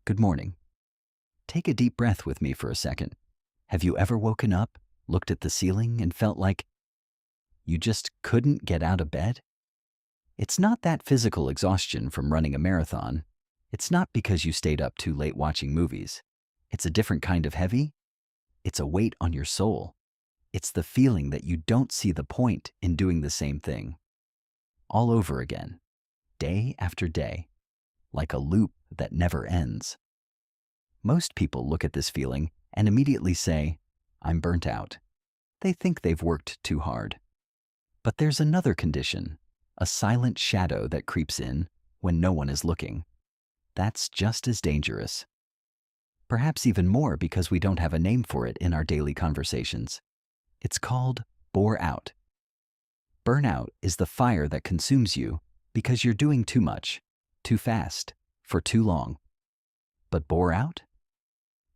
Good morning. Take a deep breath with me for a second. Have you ever woken up, looked at the ceiling, and felt like you just couldn't get out of bed? It's not that physical exhaustion from running a marathon. It's not because you stayed up too late watching movies. It's a different kind of heavy. It's a weight on your soul. It's the feeling that you don't see the point in doing the same thing all over again, day after day, like a loop that never ends. Most people look at this feeling and immediately say, I'm burnt out. They think they've worked too hard. But there's another condition, a silent shadow that creeps in when no one is looking. That's just as dangerous. Perhaps even more because we don't have a name for it in our daily conversations. It's called bore out. Burnout is the fire that consumes you because you're doing too much, too fast, for too long. But bore out?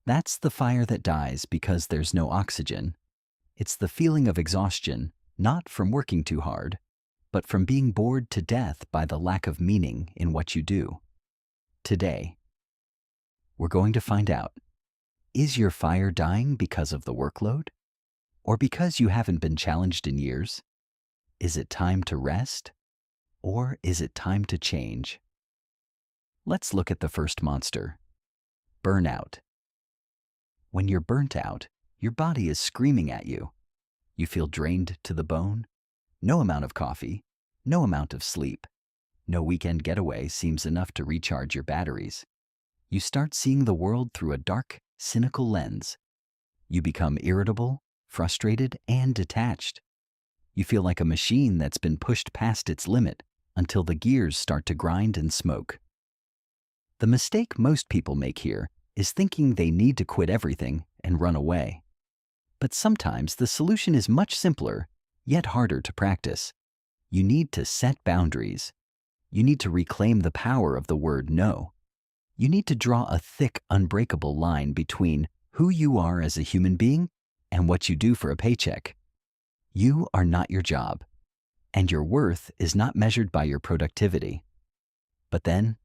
That's the fire that dies because there's no oxygen. It's the feeling of exhaustion, not from working too hard, but from being bored to death by the lack of meaning in what you do. Today, we're going to find out, is your fire dying because of the workload? Or because you haven't been challenged in years? Is it time to rest? Or is it time to change? Let's look at the first monster, burnout. When you're burnt out, your body is screaming at you. You feel drained to the bone. No amount of coffee, no amount of sleep, no weekend getaway seems enough to recharge your batteries. You start seeing the world through a dark, cynical lens. You become irritable, frustrated, and detached. You feel like a machine that's been pushed past its limit until the gears start to grind and smoke. The mistake most people make here is thinking they need to quit everything and run away. But sometimes the solution is much simpler, yet harder to practice. You need to set boundaries. You need to reclaim the power of the word no. You need to draw a thick, unbreakable line between who you are as a human being and what you do for a paycheck. You are not your job, and your worth is not measured by your productivity. But then,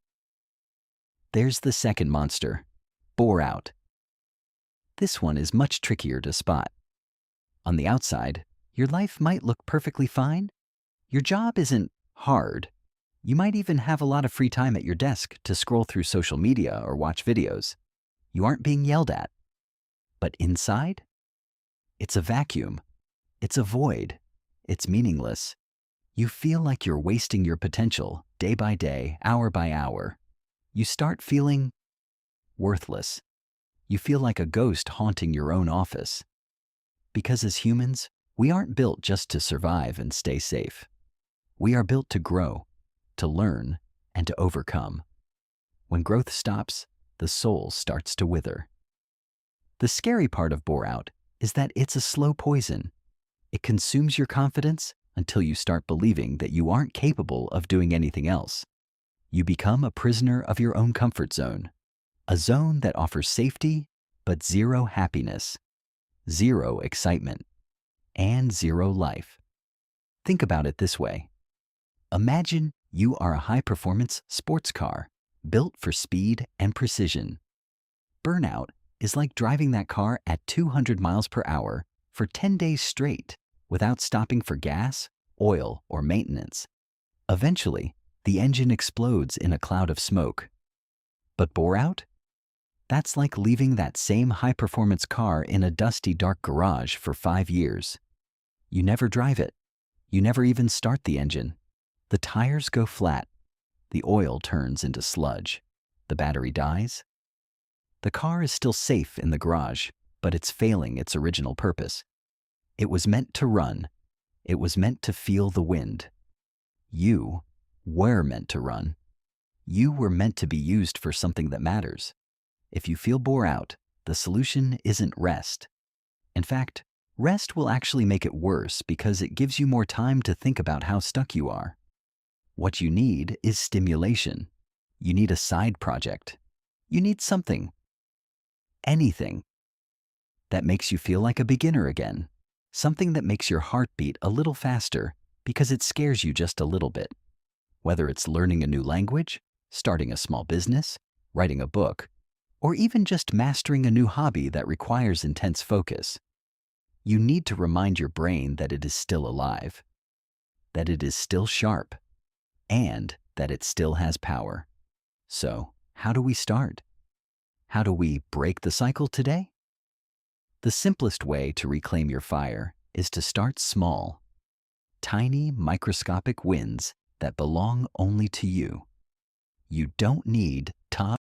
there's the second monster, bore out. This one is much trickier to spot. On the outside, your life might look perfectly fine. Your job isn't hard. You might even have a lot of free time at your desk to scroll through social media or watch videos. You aren't being yelled at. But inside, it's a vacuum. It's a void. It's meaningless. You feel like you're wasting your potential day by day, hour by hour. You start feeling worthless. You feel like a ghost haunting your own office. Because as humans, we aren't built just to survive and stay safe. We are built to grow, to learn, and to overcome. When growth stops, the soul starts to wither. The scary part of bore out is that it's a slow poison. It consumes your confidence until you start believing that you aren't capable of doing anything else. You become a prisoner of your own comfort zone, a zone that offers safety but zero happiness, zero excitement, and zero life. Think about it this way. Imagine you are a high-performance sports car built for speed and precision. Burnout is like driving that car at 200 miles per hour for 10 days straight without stopping for gas, oil, or maintenance. Eventually, the engine explodes in a cloud of smoke. But bore out? That's like leaving that same high-performance car in a dusty, dark garage for 5 years. You never drive it. You never even start the engine. The tires go flat. The oil turns into sludge. The battery dies. The car is still safe in the garage, but it's failing its original purpose. It was meant to run. It was meant to feel the wind. You were meant to run. You were meant to be used for something that matters. If you feel bore out, the solution isn't rest. In fact, rest will actually make it worse because it gives you more time to think about how stuck you are. What you need is stimulation. You need a side project. You need something, anything, that makes you feel like a beginner again. Something that makes your heart beat a little faster because it scares you just a little bit. Whether it's learning a new language, starting a small business, writing a book, or even just mastering a new hobby that requires intense focus. You need to remind your brain that it is still alive, that it is still sharp, and that it still has power. So, how do we start? How do we break the cycle today? The simplest way to reclaim your fire is to start small. Tiny, microscopic wins that belong only to you. You don't need top